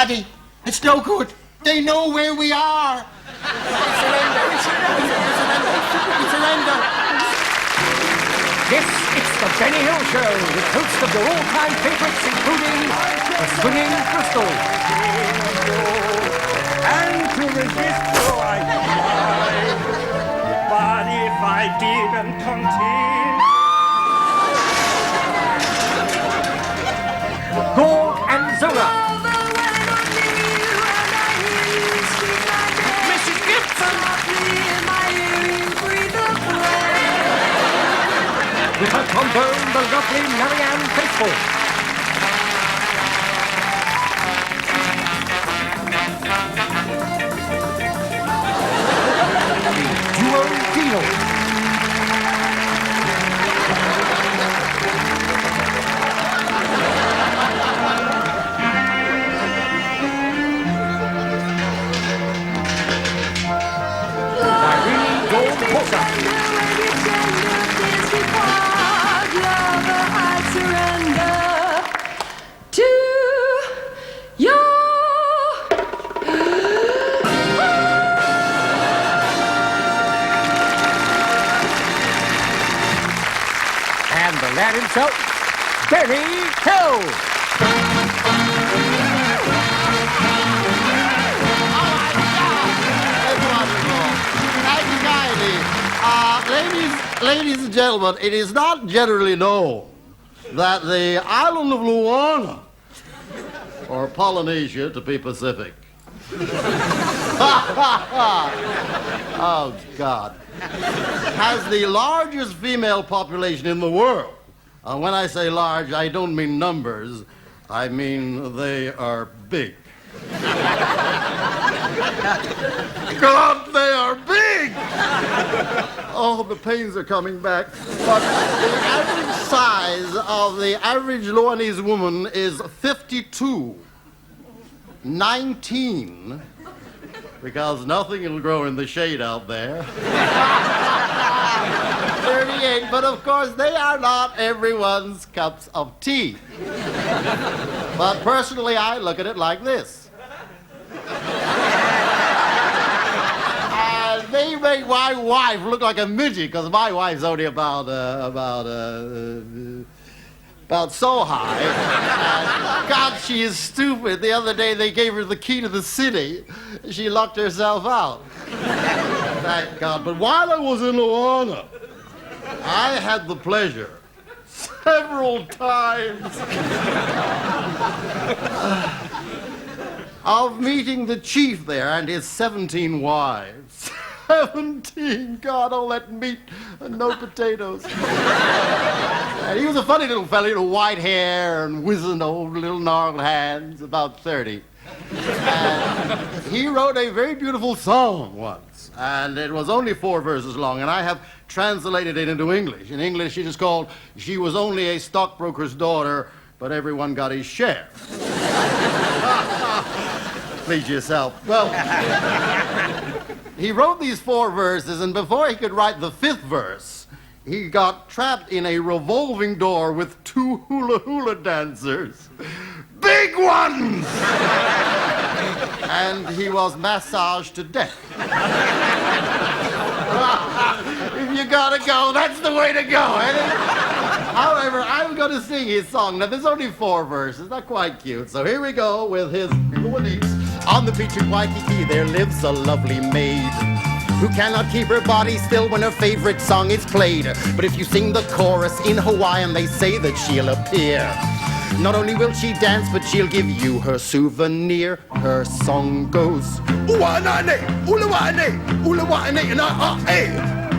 Daddy, it's no good. They know where we are. Surrender. Yes, it's the Benny Hill Show with hosts of your all-time favorites, including the Swinging Crystal. And to resist you I tried, but if I didn't continue, Gord and Zola. Mrs. Gibson. With her trombone, the lovely Marianne Faithfull. Duo Dino. Irene Gold Porter. And the lad himself, Benny Hill. Ladies and gentlemen, it is not generally known that the island of Luana, or Polynesia to be Pacific, oh God, has the largest female population in the world. When I say large, I don't mean numbers, I mean they are big. God, they are big! Oh, the pains are coming back. But the average size of the average Luanese woman is 52. 19, because nothing will grow in the shade out there. 38, but of course they are not everyone's cups of tea. But personally, I look at it like this. They make my wife look like a midget, because my wife's only about so high. And God, she is stupid. The other day they gave her the key to the city. She locked herself out. Thank God. But while I was in Luana, I had the pleasure several times of meeting the chief there and his 17 wives. 17, God, all that meat and no potatoes. And he was a funny little fellow, white hair and wizened old little gnarled hands, about 30. And he wrote a very beautiful song once, and it was only 4 verses long, and I have translated it into English. In English, it is called, "She was only a stockbroker's daughter, but everyone got his share." Please yourself. Well, he wrote these 4 verses, and before he could write the 5th verse, he got trapped in a revolving door with 2 hula-hula dancers. Big ones! And he was massaged to death. If you gotta go, that's the way to go, ain't it? However, I'm going to sing his song. Now, there's only 4 verses, not quite cute. So here we go with his Luanese. On the beach at Waikiki, there lives a lovely maid who cannot keep her body still when her favorite song is played. But if you sing the chorus in Hawaiian, they say that she'll appear. Not only will she dance, but she'll give you her souvenir. Her song goes, "Uanane, ulawane, ulawane, na eh,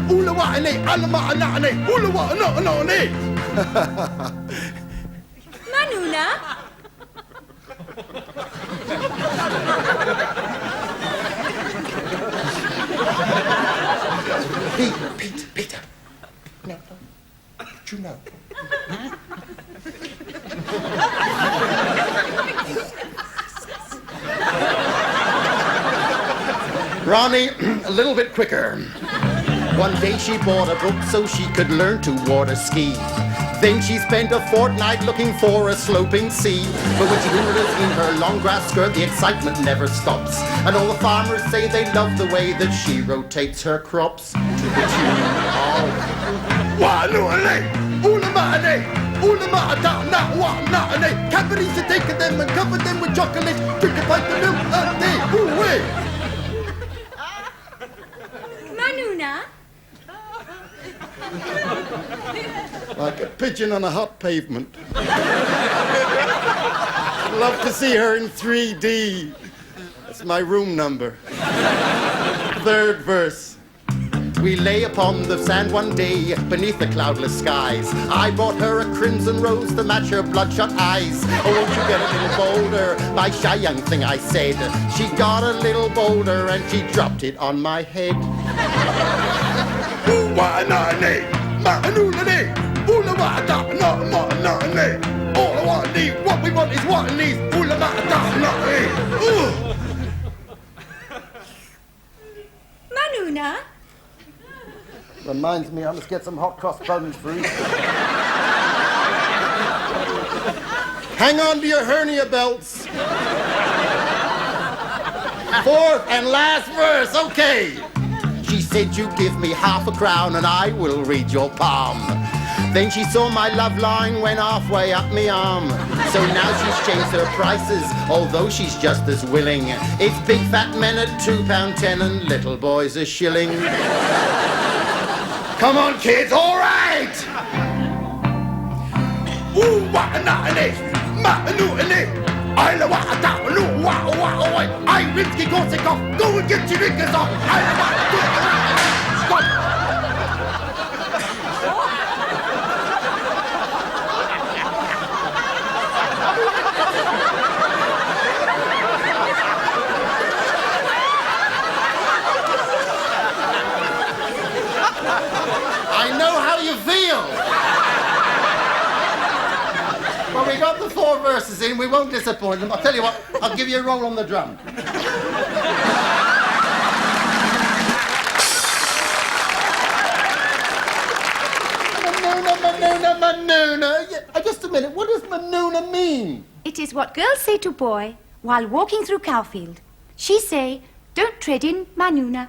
ulawane, alamaanane, ulawane." Manuna? Peter. No. Did you know? Ronnie, a little bit quicker. One day she bought a book so she could learn to water ski. Then she spent a fortnight looking for a sloping sea. But when she hooters in her long grass skirt, the excitement never stops. And all the farmers say they love the way that she rotates her crops to the tune of Walule, Ulamane, Ulamata, not one, not a day. Companies are taking them and cover them with chocolate. Drink a pint of milk a day. Ooh-wee. Manuna? Like a pigeon on a hot pavement. I'd love to see her in 3D. That's my room number. Third verse. We lay upon the sand one day beneath the cloudless skies. I brought her a crimson rose to match her bloodshot eyes. Oh, won't you get a little bolder, my shy young thing, I said. She got a little bolder and she dropped it on my head. All I want to need, what we want is what it needs. Manuna? Reminds me, I must get some hot cross buns for Easter. Hang on to your hernia belts. Fourth and last verse, okay. She said, you give me half a crown and I will read your palm. Then she saw my love line went halfway up me arm. So now she's changed her prices, although she's just as willing. It's big fat men at £2.10 and little boys a shilling. Come on, kids, all right! Ooh, what a night, I Rinsky Korsakov, go and get your knickers off! I know how you feel! Well, we got the 4 verses in, we won't disappoint them. I'll tell you what, I'll give you a roll on the drum. Manuna. Just a minute, what does Manuna mean? It is what girls say to boy while walking through cowfield. She say, don't tread in Manuna.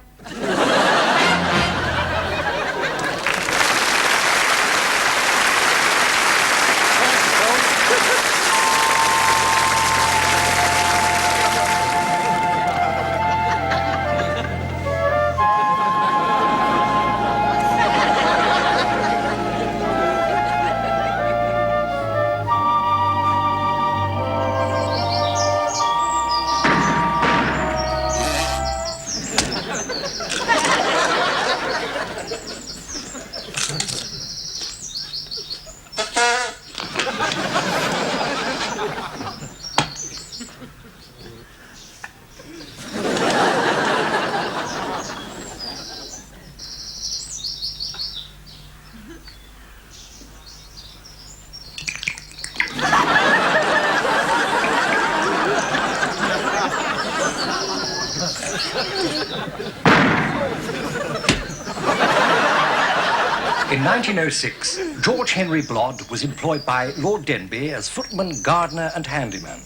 In 1906, George Henry Blood was employed by Lord Denbigh as footman, gardener and handyman.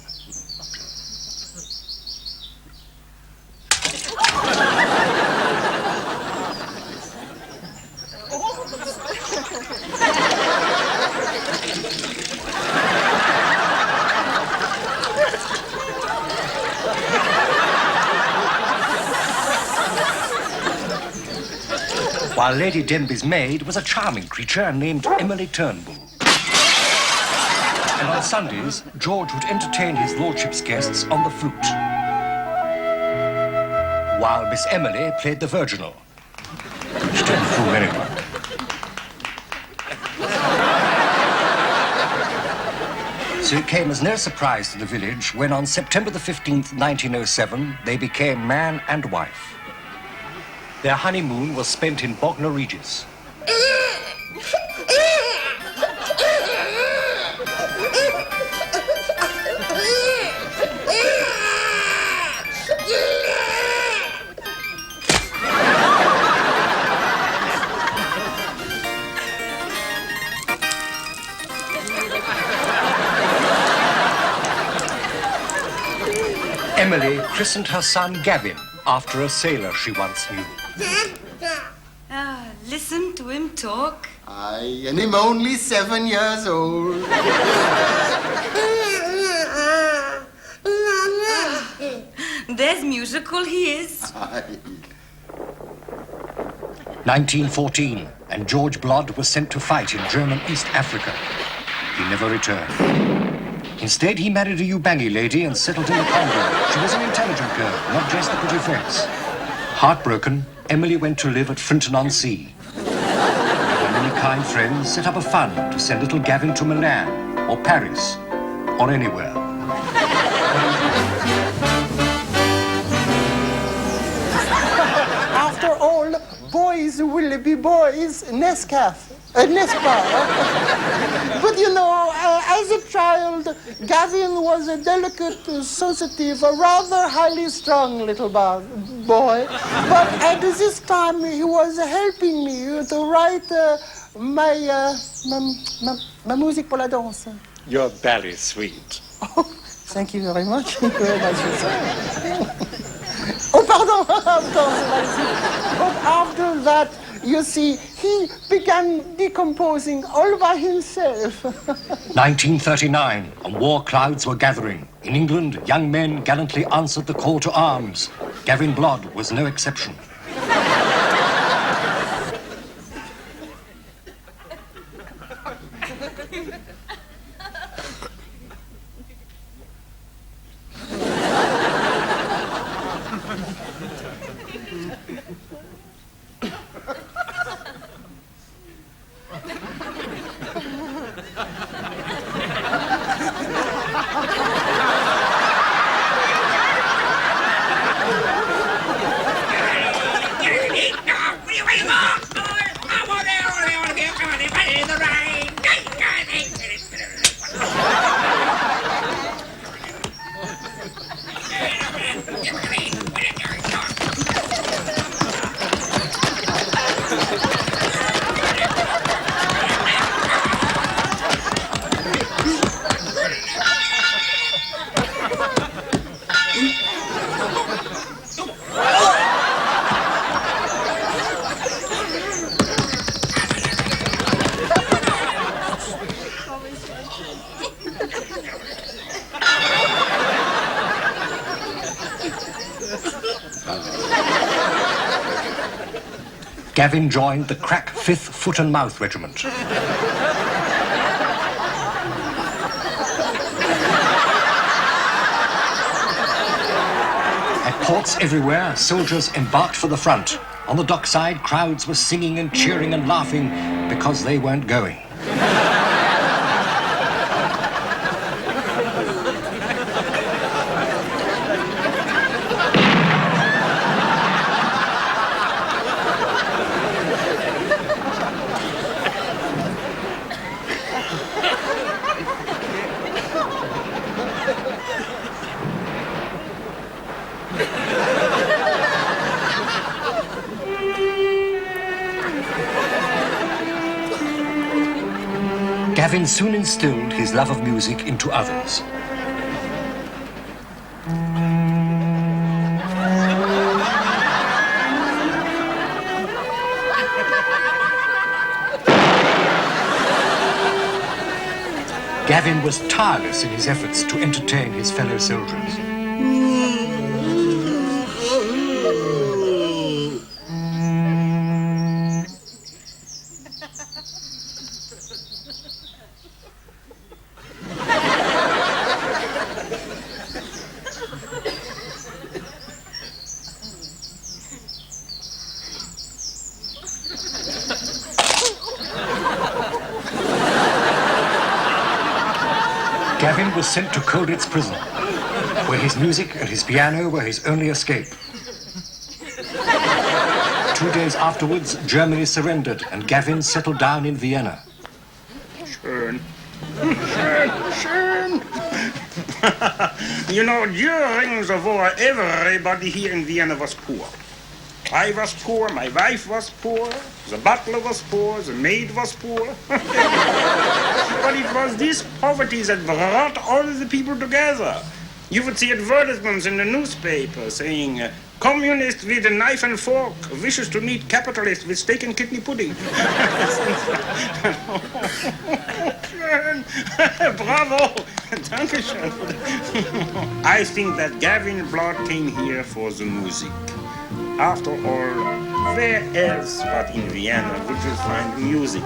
While Lady Denbigh's maid was a charming creature named Emily Turnbull. And on Sundays, George would entertain his lordship's guests on the flute, while Miss Emily played the virginal. She didn't fool anyone. So it came as no surprise to the village when on September the 15th, 1907, they became man and wife. Their honeymoon was spent in Bognor Regis. Emily christened her son Gavin after a sailor she once knew. Listen to him talk. Aye, and him only 7 years old. There's musical he is. Aye. 1914, and George Blood was sent to fight in German East Africa. He never returned. Instead, he married a Ubangi lady and settled in the Congo. She was an intelligent girl, not just a pretty face. Heartbroken, Emily went to live at Frinton-on-Sea. Her many kind friends set up a fund to send little Gavin to Milan, or Paris, or anywhere. After all, boys will be boys, n'est-ce pas? But you know, as a child, Gavin was a delicate, sensitive, a rather highly strung little boy. But at this time, he was helping me to write ma musique pour la danse. You're very sweet. Oh, thank you very much. Very nice to say. Oh, pardon. But after that, you see, he began decomposing all by himself. 1939, and war clouds were gathering. In England, young men gallantly answered the call to arms. Gavin Blood was no exception. Gavin joined the crack 5th Foot and Mouth Regiment. At ports everywhere, soldiers embarked for the front. On the dockside, crowds were singing and cheering and laughing because they weren't going. Gavin soon instilled his love of music into others. Gavin was tireless in his efforts to entertain his fellow soldiers. Gavin was sent to Colditz prison, where his music and his piano were his only escape. 2 days afterwards, Germany surrendered and Gavin settled down in Vienna. Schön. Schön. You know, during the war, everybody here in Vienna was poor. I was poor, my wife was poor, the butler was poor, the maid was poor. But it was this poverty that brought all the people together. You would see advertisements in the newspaper saying, communist with a knife and fork wishes to meet capitalist with steak and kidney pudding. Bravo! Dankeschön. I think that Gavin Blood came here for the music. After all, where else but in Vienna would you find music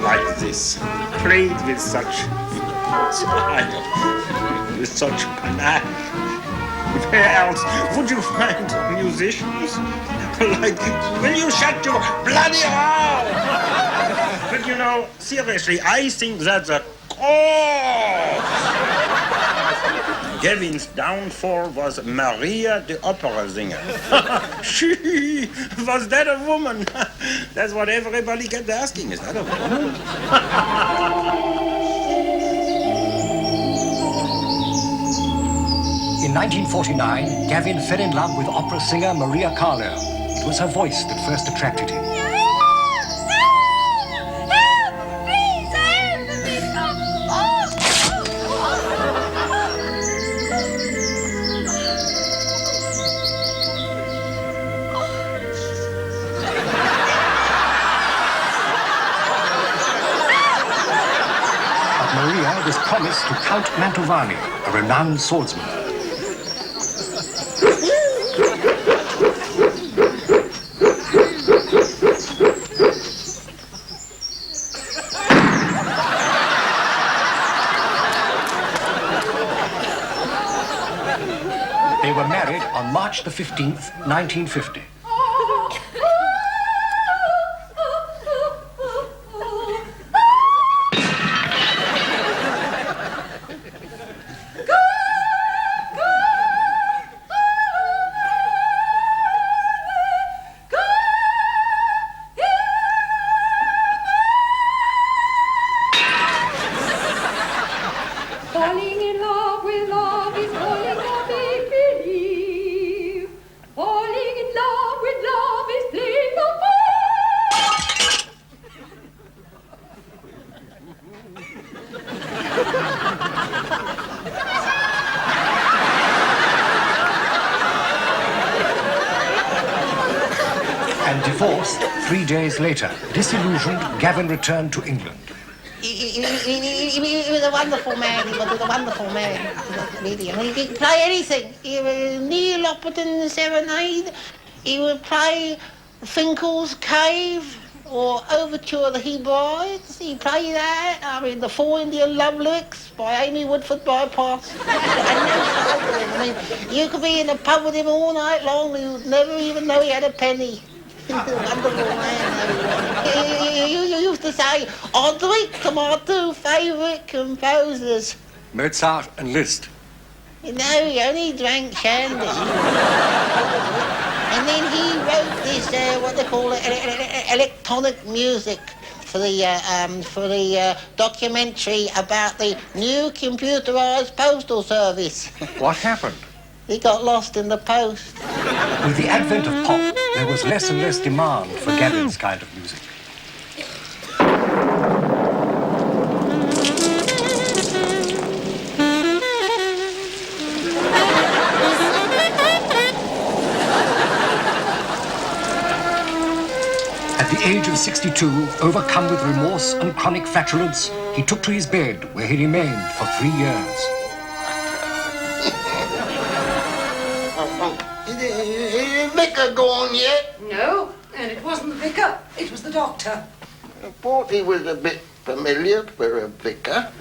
like this, played with such style, with such panache? Where else would you find musicians? Like, will you shut your bloody mouth? But you know, seriously, I think that the cause Gavin's downfall was Maria, the opera singer. She was that a woman? That's what everybody kept asking. Is that a woman? In 1949, Gavin fell in love with opera singer Maria Carlo. It was her voice that first attracted him. But Maria was promised to Count Mantovani, a renowned swordsman. They were married on March the 15th, 1950. Falling in love with love is falling a make believe. Falling in love with love is playing the And divorced 3 days later. Disillusioned, Gavin returned to England. He was a wonderful man. He was a wonderful man. Really. I mean, he could play anything. He was Neil Opperton Serenade. He would play Finkel's Cave or Overture of the Hebrides. He played that. I mean, the Four Indian Love Lyrics by Amy Woodford Bypass. And no stopping him. I mean, you could be in a pub with him all night long and you'd never even know he had a penny. Wonderful man. You used to say, I'll drink to my two favourite composers. Mozart and Liszt. No, he only drank shandy. And then he wrote this, what they call it, electronic music for the documentary about the new computerised postal service. What happened? He got lost in the post. With the advent of pop, there was less and less demand for Gavin's kind of music. At the age of 62, overcome with remorse and chronic flatulence, he took to his bed, where he remained for 3 years. Is the vicar gone yet? No, and it wasn't the vicar, it was the doctor. I thought he was a bit familiar for a vicar.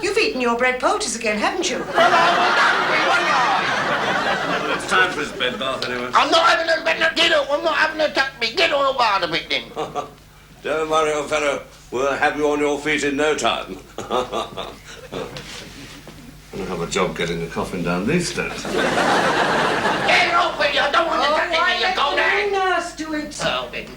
You've eaten your bread poultice again, haven't you? Well, I was hungry, wasn't I? It's time for his bed bath anyway. I'm not having a bed. Get up. I'm not having a tuck me. Get on about a bit then. Don't worry, old fellow. We'll have you on your feet in no time. We'll have a job getting the coffin down these stairs. Get off with you. I don't want to tuck me. You go down. Nurse, do it. Oh, then.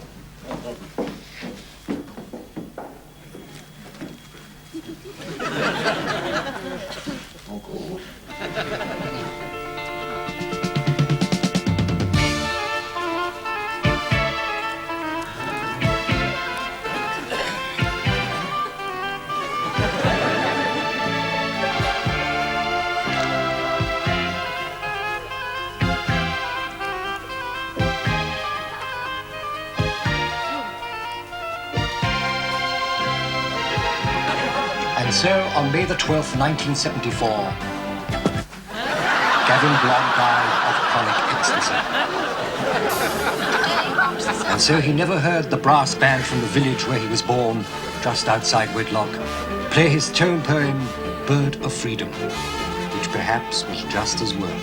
Oh, good. so, on May the 12th, 1974, Gavin Blogg died of chronic ecstasy. And so he never heard the brass band from the village where he was born, just outside wedlock, play his tone poem, Bird of Freedom, which perhaps was just as well.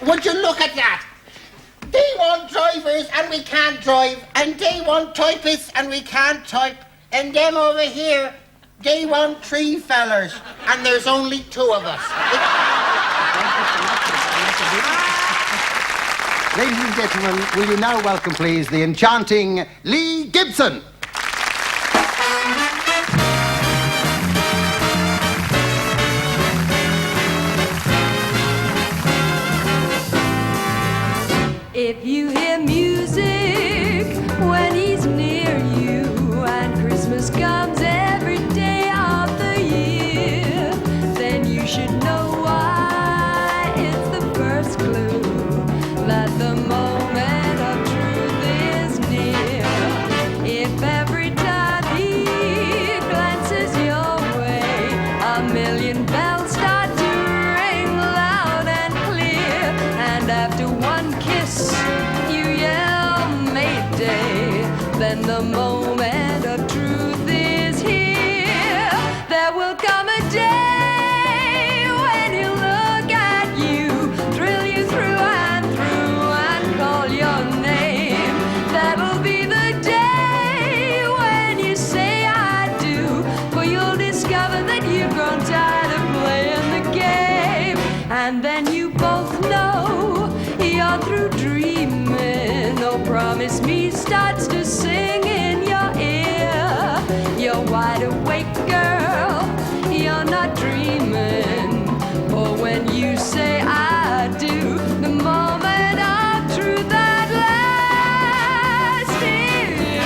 Would you look at that? They want drivers and we can't drive, and they want typists and we can't type, and them over here, they want 3 fellers, and there's only 2 of us. Ladies and gentlemen, will you now welcome, please, the enchanting Lee Gibson. If you hear music when he's near you, and Christmas comes every day of the year, then you should know why. It's the first clue that the moment of truth is near. If every time he glances your way, a million bells start to ring loud and clear, and after one kiss you yell Mayday, then the moment of truth is here. There will come a day when he'll look at you, drill you through and call your name. That'll be the day when you say I do, for you'll discover that you've grown tired of playing the game, and then you both know you're through dreaming. Oh, promise me starts to sing in your ear. You're wide awake, girl, you're not dreaming. For when you say I do, the moment of truth at last is here.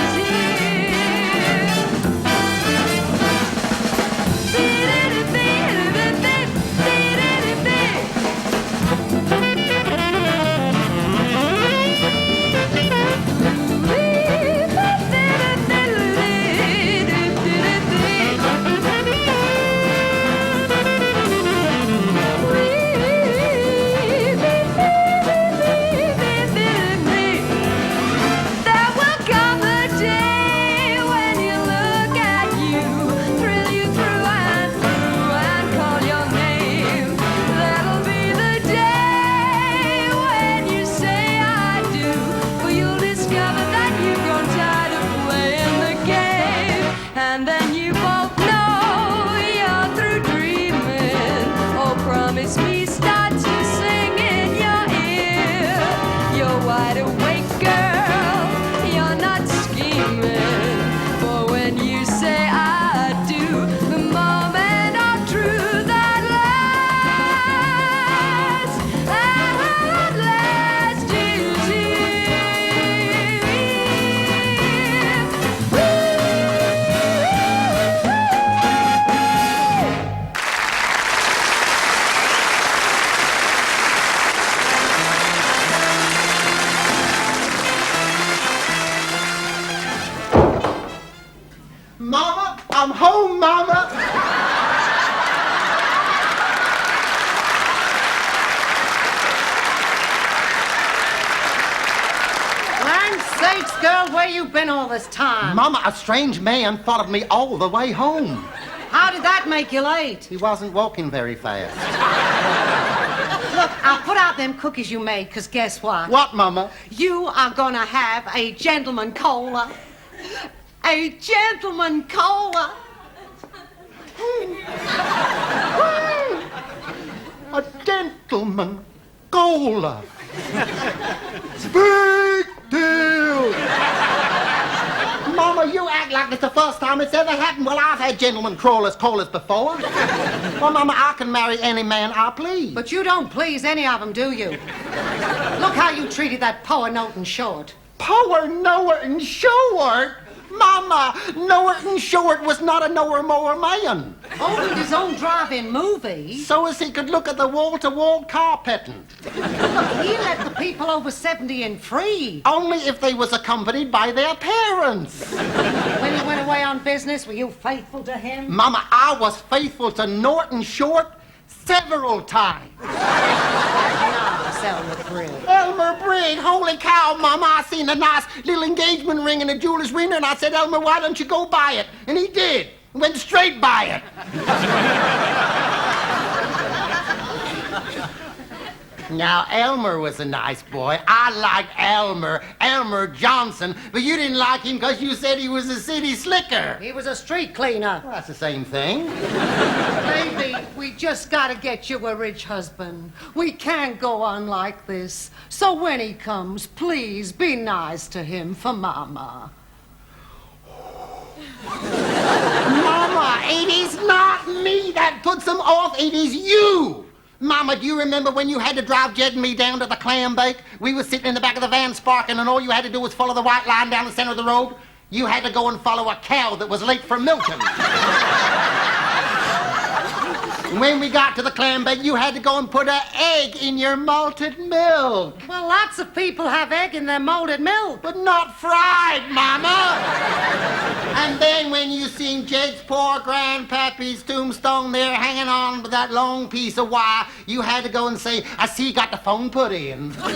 Mama, I'm home, Mama. Land's sakes, girl, where you been all this time? Mama, a strange man followed me all the way home. How did that make you late? He wasn't walking very fast. Look, I'll put out them cookies you made, because guess what? What, Mama? You are gonna have a gentleman cola. A gentleman cola. A gentleman cola. Big deal. Mama, you act like it's the first time it's ever happened. Well, I've had gentleman colas before. Well, Mama, I can marry any man I please. But you don't please any of them, do you? Look how you treated that poor note and short. Power, Noah, and Short? Mama, Norton Short was not a knower-mower man. Owned his own drive-in movie. So as he could look at the wall-to-wall carpeting. He let the people over 70 in free. Only if they was accompanied by their parents. When he went away on business, were you faithful to him? Mama, I was faithful to Norton Short several times. Elmer Brigg. Elmer Brigg, holy cow, Mama, I seen a nice little engagement ring in a jeweler's window, and I said, Elmer, why don't you go buy it? And he did. Went straight by it. Now, Elmer was a nice boy. I liked Elmer Johnson, but you didn't like him because you said he was a city slicker. He was a street cleaner. Well, that's the same thing. Baby, we just gotta get you a rich husband. We can't go on like this. So when he comes, please be nice to him for Mama. Mama, it is not me that puts him off. It is you. Mama, do you remember when you had to drive Jed and me down to the clam bake? We were sitting in the back of the van sparking, and all you had to do was follow the white line down the center of the road. You had to go and follow a cow that was late for milking. When we got to the clam bake, you had to go and put an egg in your malted milk. Well, lots of people have egg in their molded milk. But not fried, Mama. And then when you seen Jed's poor grandpappy's tombstone there hanging on with that long piece of wire, you had to go and say, I see you got the phone put in. Mama,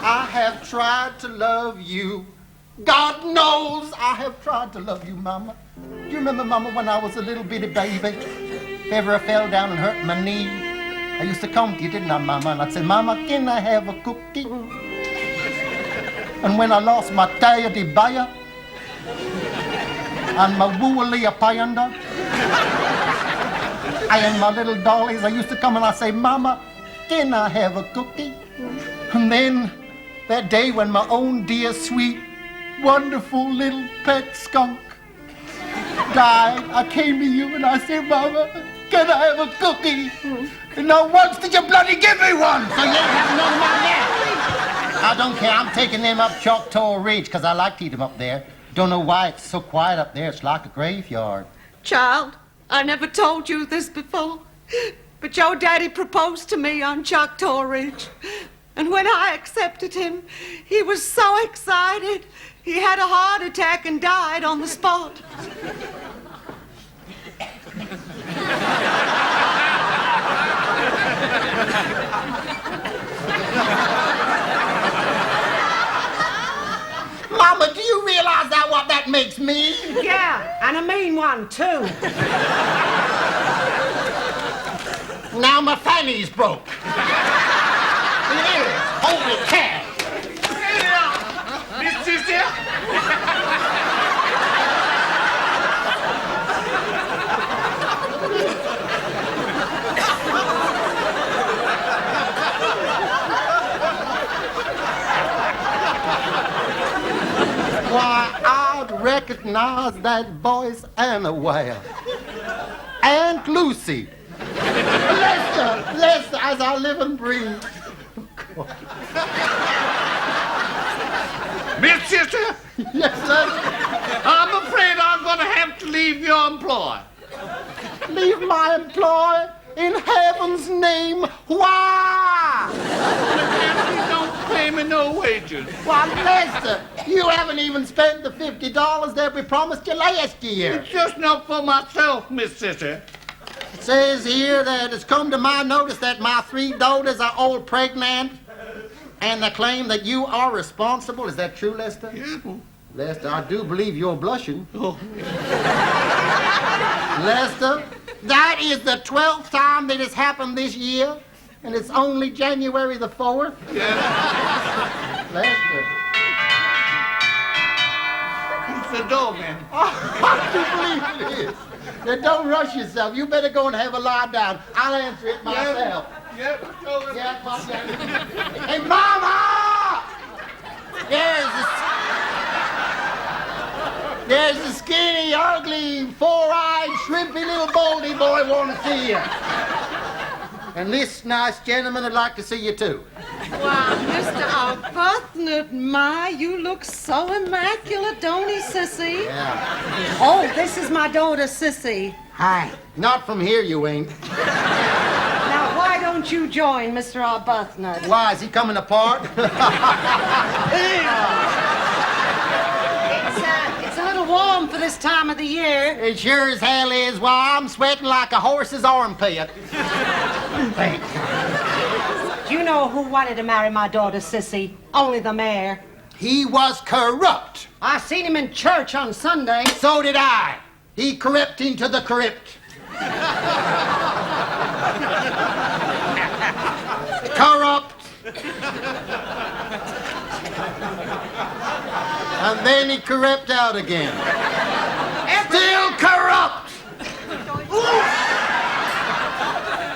I have tried to love you. God knows I have tried to love you, Mama. Do you remember, Mama, when I was a little bitty baby? If ever I fell down and hurt my knee, I used to come to you, didn't I, Mama? And I'd say, Mama, can I have a cookie? And when I lost my teddy bear and my woolly panda and my little dollies, I used to come and I'd say, Mama, can I have a cookie? And then that day when my own dear, sweet, wonderful little pet skunk died, I came to you and I said, Mama, can I have a cookie? And not once did you bloody give me one, so you ain't having none of mine yet. I don't care, I'm taking them up Choctaw Ridge, because I like to eat them up there. Don't know why it's so quiet up there, it's like a graveyard. Child, I never told you this before, but your daddy proposed to me on Choctaw Ridge. And when I accepted him, he was so excited, he had a heart attack and died on the spot. Mama, do you realize that what that makes me? Yeah, and a mean one, too. Now my fanny's broke. It is. Holy cow. Miss Sissy? Why, I'd recognize that voice anywhere. Aunt Lucy. Lester, as I live and breathe. Miss Sister, Yes, Lester. I'm afraid I'm going to have to leave your employ. Leave my employ? In heaven's name, why? You don't pay me no wages. Why, Lester, you haven't even spent the $50 that we promised you last year. It's just not for myself, Miss Sister. It says here that it's come to my notice that my 3 daughters are all pregnant, and they claim that you are responsible. Is that true, Lester? Yeah. Lester, I do believe you're blushing. Oh. Lester, that is the 12th time that has happened this year, and it's only January the 4th. Yeah. Lester. It's the doorman. I do believe it is. Now, don't rush yourself. You better go and have a lie down. I'll answer it myself. Yeah, Yeah, Pop, yeah. Hey, Mama! There's a skinny, ugly, 4-eyed, shrimpy little baldy boy want to see you. And this nice gentleman would like to see you, too. Why, Mr. Arbuthnot, my, you look so immaculate, don't he, Sissy? Yeah. Oh, this is my daughter, Sissy. Hi. Not from here, you ain't. Now, why don't you join Mr. Arbuthnot? Why, is he coming apart? It's a little warm for this time of the year. It sure as hell is. Why, I'm sweating like a horse's armpit. Do you know who wanted to marry my daughter, Sissy? Only the mayor. He was corrupt. I seen him in church on Sunday. So did I. He corrupt into the corrupt. Corrupt. And then he corrupt out again. Still corrupt.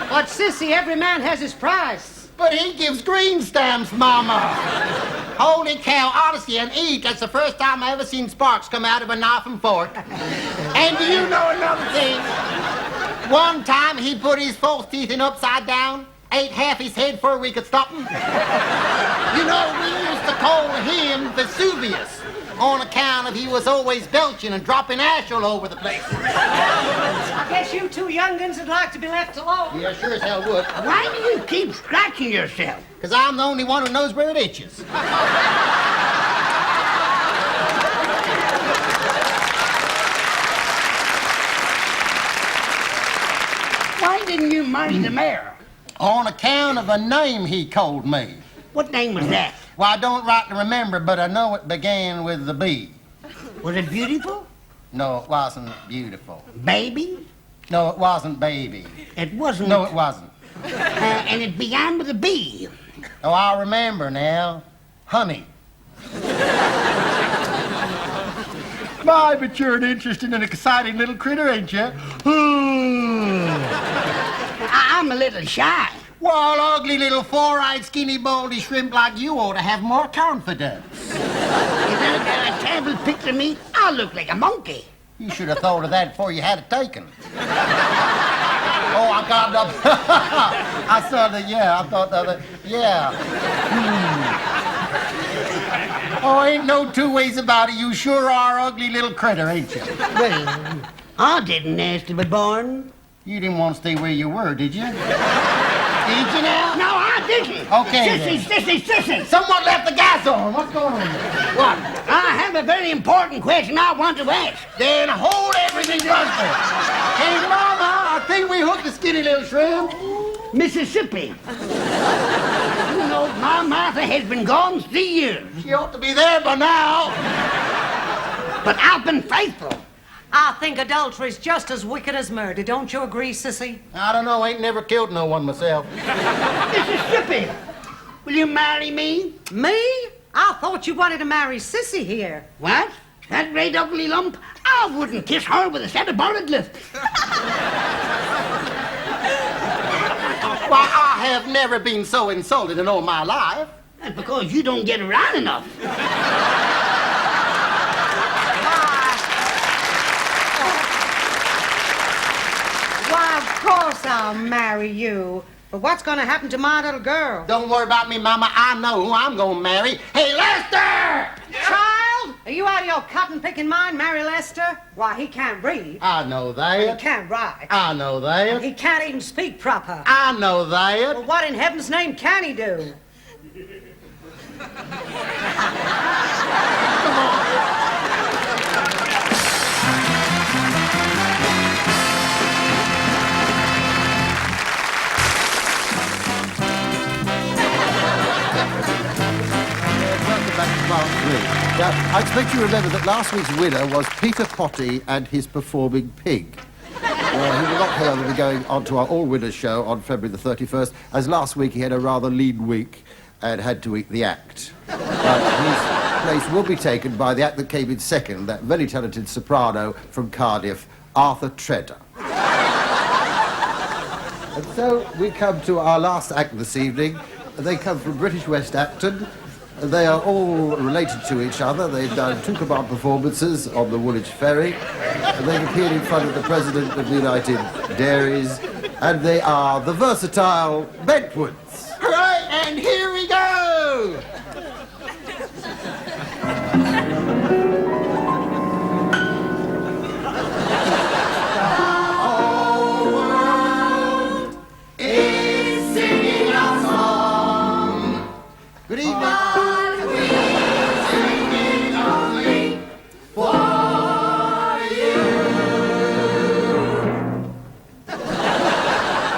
But, Sissy, every man has his price. But he gives green stamps, Mama. Holy cow, honestly, and eat. That's the first time I ever seen sparks come out of a knife and fork. And do you know another thing? One time he put his false teeth in upside down, ate half his head before we could stop him. You know, we used to call him Vesuvius on account of he was always belching and dropping ash all over the place. I guess you two young'uns would like to be left alone. Yeah, sure as hell would. Why do you keep scratching yourself? Because I'm the only one who knows where it itches. Why didn't you marry the mayor? On account of a name he called me. What name was that? Well, I don't rightly remember, but I know it began with the B. Was it beautiful? No, it wasn't beautiful. Baby? No, it wasn't baby. It wasn't. No, it wasn't. And it began with a B. Oh, I remember now. Honey. My, but you're an interesting and exciting little critter, ain't you? I'm a little shy. Well, ugly little four-eyed, skinny, baldy shrimp like you ought to have more confidence. You know, got a terrible picture of me. I look like a monkey. You should have thought of that before you had it taken. Oh, I got up. I saw the, yeah, I thought the, yeah. Oh, ain't no two ways about it. You sure are ugly little critter, ain't you? Well, I didn't ask to be born. You didn't want to stay where you were, did you? Did you now? No, I didn't. Okay, Sissy. Someone left the gas on. What's going on? What? I have a very important question I want to ask. Then hold everything trusted. Hey, Mama, I think we hooked the skinny little shrimp. Mississippi. You know, my Martha has been gone 3 years. She ought to be there by now. But I've been faithful. I think adultery's just as wicked as murder. Don't you agree, Sissy? I don't know. Ain't never killed no one myself. Mississippi, will you marry me? Me? I thought you wanted to marry Sissy here. What? That great ugly lump? I wouldn't kiss her with a set of bonnet lift. Why, I have never been so insulted in all my life. That's because you don't get around enough. Why, of course I'll marry you. But what's going to happen to my little girl? Don't worry about me, Mama. I know who I'm going to marry. Hey, Lester! Child, are you out of your cotton-picking mind, Mary Lester? Why, he can't read. I know He that. can't write. I know that. He can't even speak proper. I know that. Well, what in heaven's name can he do? Now, I expect you remember that last week's winner was Peter Potty and his performing pig. He will not, however, be going on to our all-winners show on February the 31st, as last week he had a rather lean week and had to eat the act. His place will be taken by the act that came in second, that very talented soprano from Cardiff, Arthur Treader. And so we come to our last act this evening. They come from British West Acton. They are all related to each other. They've done 2 command performances on the Woolwich Ferry. And they've appeared in front of the President of the United Dairies, And they are the versatile Bedwoods. Right, and here we go! Good evening.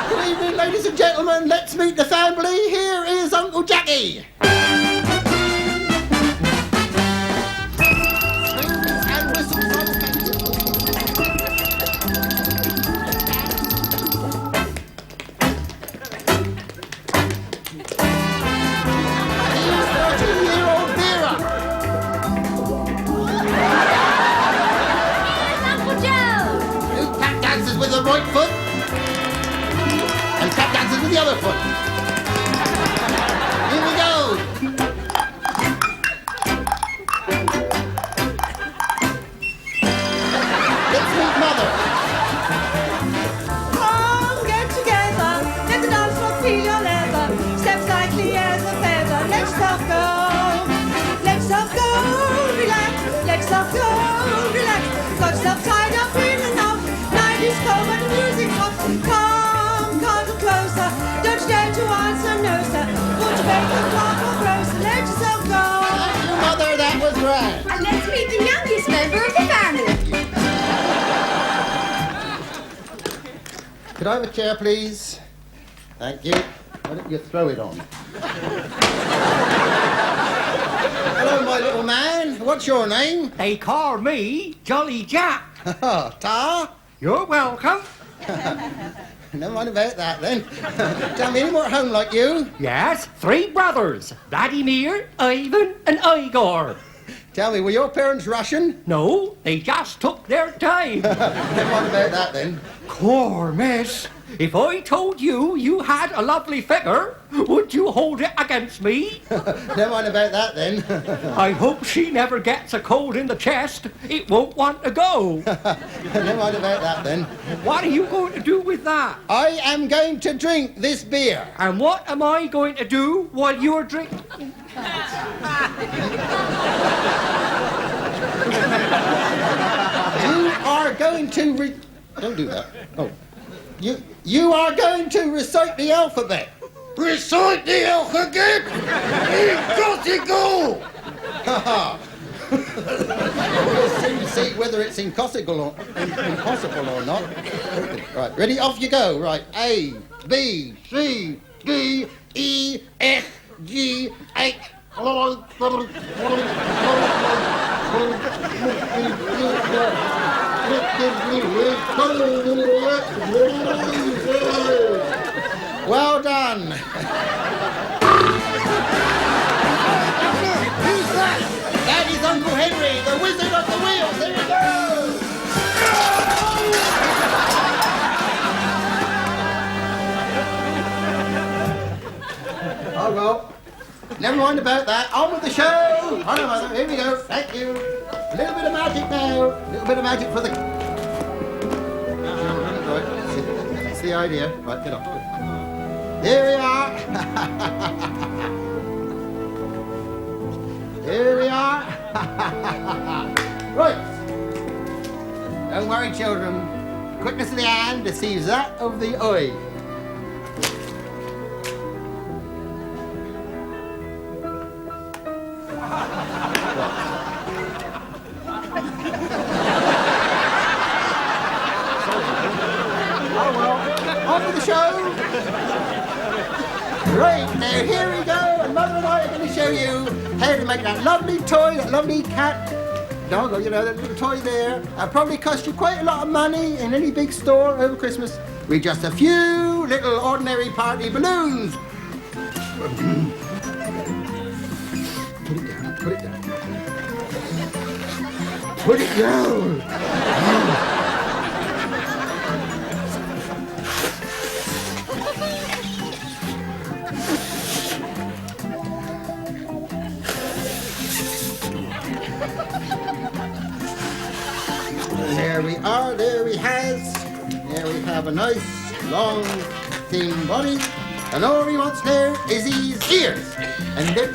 Good evening, ladies and gentlemen. Let's meet the family. Here is Uncle Jackie. And whistles. Here's 13-year-old Vera. Uncle Joe! Who tap dances with the right foot and tap dances with the other foot. Here we go. Let's meet Mother. Come, get together. Let the dance floor feel your leather. Step lightly as a feather. Let's all go. Let's all go. Relax. Let's all go. Relax. Got stuff tied up in the knot. Night is cold but the music's hot. Come, come closer. Don't dare to answer no, sir. Won't you make the clock or grocer? Let's all go. Thank you, Mother. That was right. And let's meet the youngest member of the family. Could I have a chair, please? Thank you. Why don't you throw it on? Hello, my little man. What's your name? They call me Jolly Jack. Tar? You're welcome. Never mind about that, then. Tell me, any more at home like you? Yes, 3 brothers. Vladimir, Ivan, and Igor. Tell me, were your parents Russian? No, they just took their time. Never mind about that, then. Poor miss. If I told you you had a lovely figure, would you hold it against me? Never mind about that, then. I hope she never gets a cold in the chest. It won't want to go. Never mind about that, then. What are you going to do with that? I am going to drink this beer. And what am I going to do while you're drinking? You are going to Don't do that. Oh. You are going to recite the alphabet. Recite the alphabet? You've got to go! We'll soon see whether it's impossible or not. Right, ready? Off you go. Right. A, B, C, D, E, F, G, H. Well done. Who's that? That is Uncle Henry, the Wizard of the Wheels. There we go. Oh, well. Never mind about that. On with the show. On, Mother. Here we go. Thank you. A little bit of magic now. A little bit of magic for the... Right. That's the idea. Right, get on. Here we are. Here we are. Right. Don't worry, children. Quickness of the hand deceives that of the eye. On with the show. Right, now here we go, and Mother and I are going to show you how to make that lovely toy, that lovely cat dog, you know, that little toy there. Probably cost you quite a lot of money in any big store over Christmas with just a few little ordinary party balloons. Put it down, put it down. Put it down. There we are, there he has. There we have a nice long, thin body, and all he wants there is his ears. And then...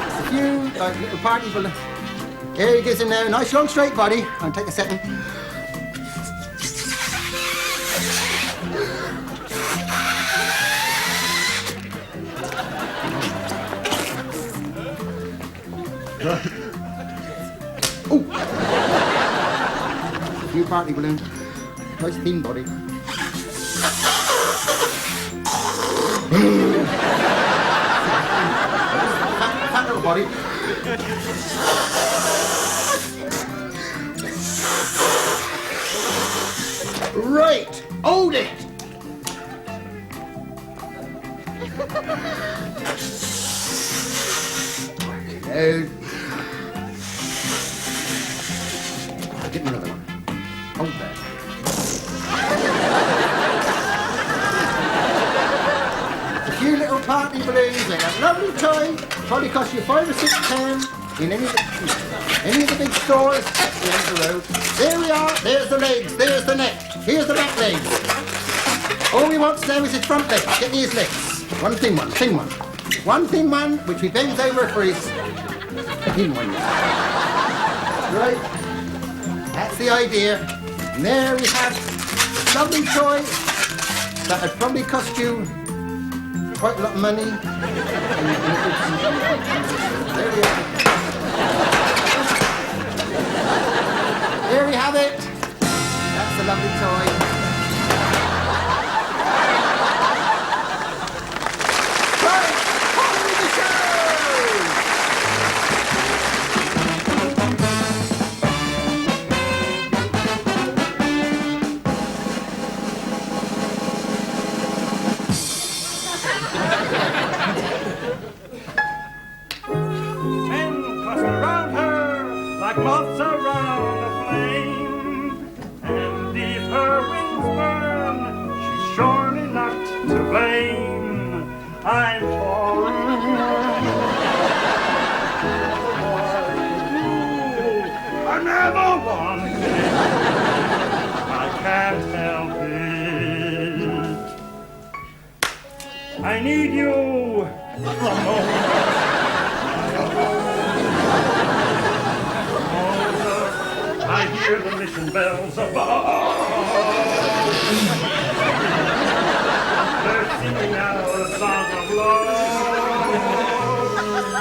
a few, like, little party balloons. Here he gets in there, nice long straight body. I'll take a second. Oh! A few party balloons. Nice thin body. Fat little body. Right! Hold it! Hello. Get me another one. Hold that. A few little party balloons. They have lovely toy. Probably cost you £5 or £6 in any of the big stores at the end of the road. There we are. There's the legs. There's the neck. Here's the back legs. All we want now is his front legs. Get me his legs. One thin one. Thin one. One thin one, which we bends over for his thin one. Right. That's the idea. And there we have a lovely toy that would probably cost you quite a lot of money. There we are. There we have it. That's a lovely toy. Right, on with the show! Moths around the flame, and if her wings burn, she's surely not to blame. I'm torn. I never wanted. I can't help it. I need you. I hear the mission bells above. They're singing out a song of love.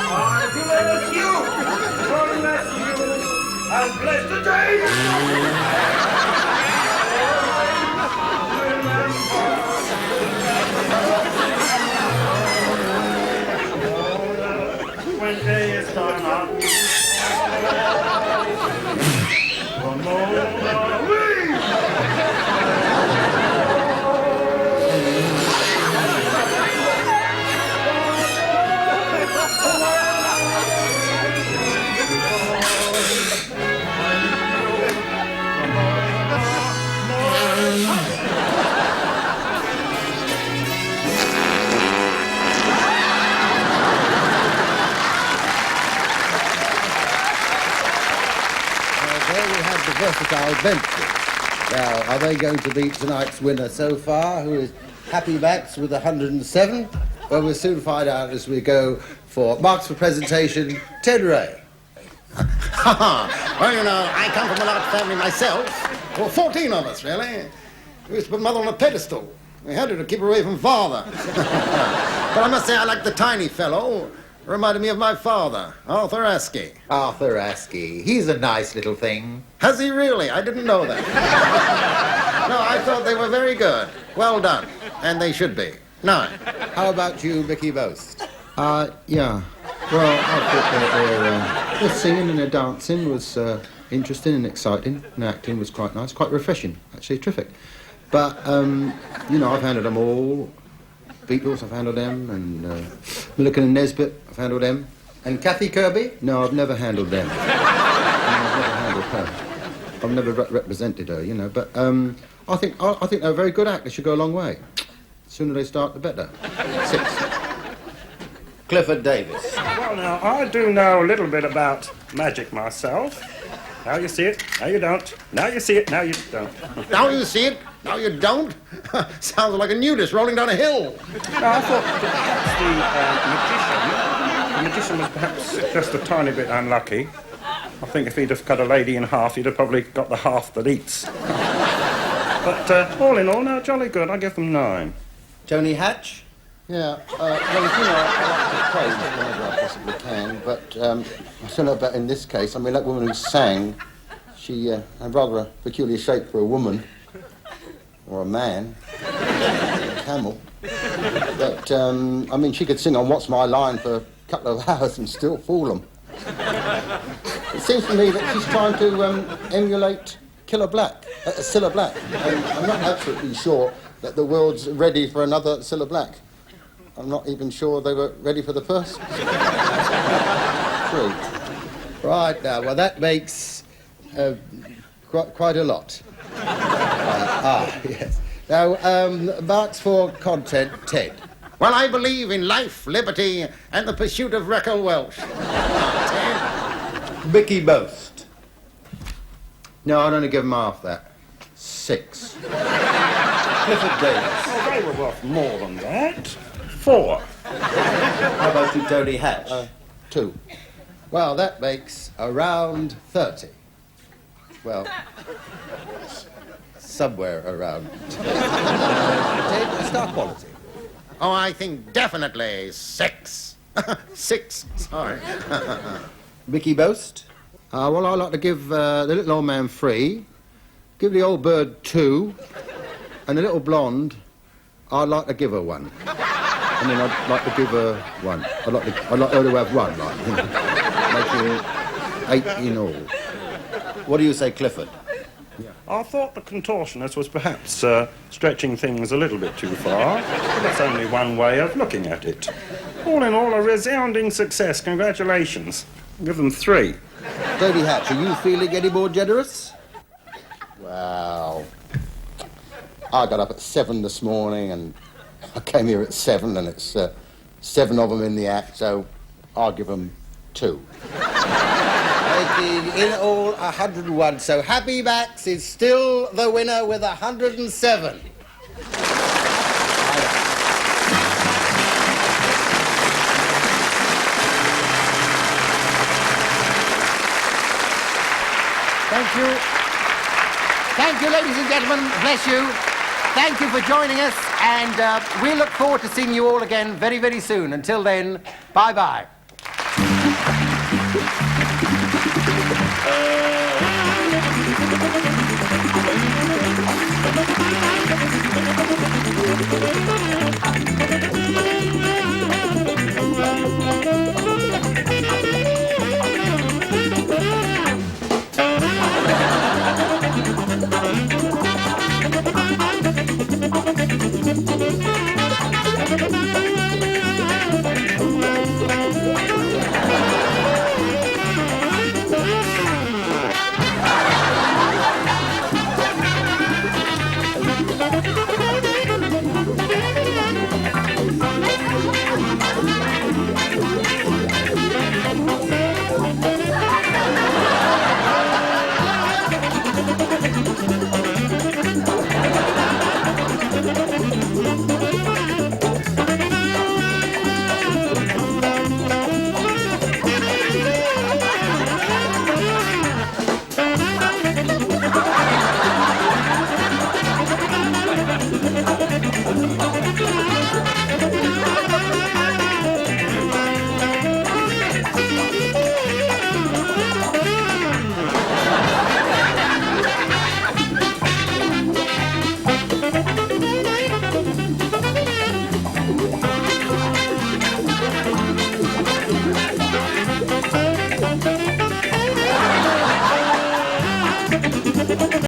I bless you, bless you, and bless the day. When day is done, I'll be versatile adventures. Now, are they going to beat tonight's winner so far, who is Happy Max with 107? Well, we'll soon find out as we go for marks for presentation, Ted Ray. Well, you know, I come from a large family myself. Well, 14 of us, really. We used to put Mother on a pedestal. We had to keep her away from Father. But I must say I like the tiny fellow. Reminded me of my father, Arthur Askey. Arthur Askey. He's a nice little thing. Has he really? I didn't know that. No, I thought they were very good. Well done. And they should be. 9. How about you, Mickey Most? Yeah. Well, I thought their singing and their dancing was interesting and exciting, and the acting was quite nice, quite refreshing, actually, terrific. But, you know, I've handled them all. Beatles, I've handled them, and Milliken and Nesbitt, I've handled them. And Kathy Kirby? No, I've never handled them. No, I've never handled her. I've never represented her, you know, but I think they're a very good act. They should go a long way. The sooner they start, the better. 6. Clifford Davis. Well, now, I do know a little bit about magic myself. Now you see it, now you don't. Now you see it, now you don't. Now you see it, now you don't. Sounds like a nudist rolling down a hill. No, I thought perhaps the magician was perhaps just a tiny bit unlucky. I think if he'd have cut a lady in half, he'd have probably got the half that eats. But all in all, now, jolly good. I give them 9. Tony Hatch? Yeah, well, you know, I like to play whenever I possibly can, but I don't know about in this case. I mean, that woman who sang, she had rather a peculiar shape for a woman, or a man, a camel. But, I mean, she could sing on What's My Line for a couple of hours and still fool them. It seems to me that she's trying to emulate Cilla Black. And I'm not absolutely sure that the world's ready for another Cilla Black. I'm not even sure they were ready for the first. True. Right now, well, that makes quite a lot. Yes. Now, marks for content, Ted. Well, I believe in life, liberty, and the pursuit of Wrecker Welsh. Mickey Boast. No, I'd only give him half that. 6. Clifford Davis. Oh, they were worth more than that. 4. How about you, Tony Hatch? 2. Well, that makes around 30. Well, somewhere around. Star quality. Oh, I think definitely 6. 6, sorry. Mickey Boast? Well, I'd like to give the little old man 3, give the old bird 2, and the little blonde, I'd like to give her 1. I mean, I'd like to give her 1. I'd like her to have 1, like, you know, making 8 in all. What do you say, Clifford? Yeah. I thought the contortionist was perhaps stretching things a little bit too far, but that's only one way of looking at it. All in all, a resounding success. Congratulations. Give them 3. Tony Hatch, are you feeling any more generous? Well, I got up at 7 this morning and I came here at 7 and it's 7 of them in the act, so I'll give them 2. Making in all 101, so Happy Max is still the winner with 107. Thank you. Thank you, ladies and gentlemen. Bless you. Thank you for joining us, and we look forward to seeing you all again very, very soon. Until then, bye-bye.